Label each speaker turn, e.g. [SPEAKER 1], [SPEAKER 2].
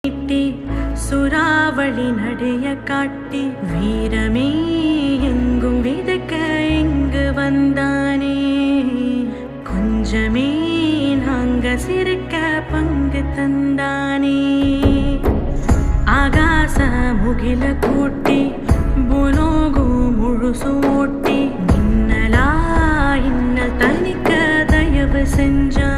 [SPEAKER 1] நீட்டி சுறாவளி நடைய காட்டி வீரமே எங்கும் விதைக்க இங்கு வந்தானே. கொஞ்சமே நாங்க சிரிக்க பங்கு தந்தானே. ஆகாச முகில கூட்டி புலோகு முழுசு ஓட்டி மின்னலா இன்னல் தனிக்க தயவு செஞ்ச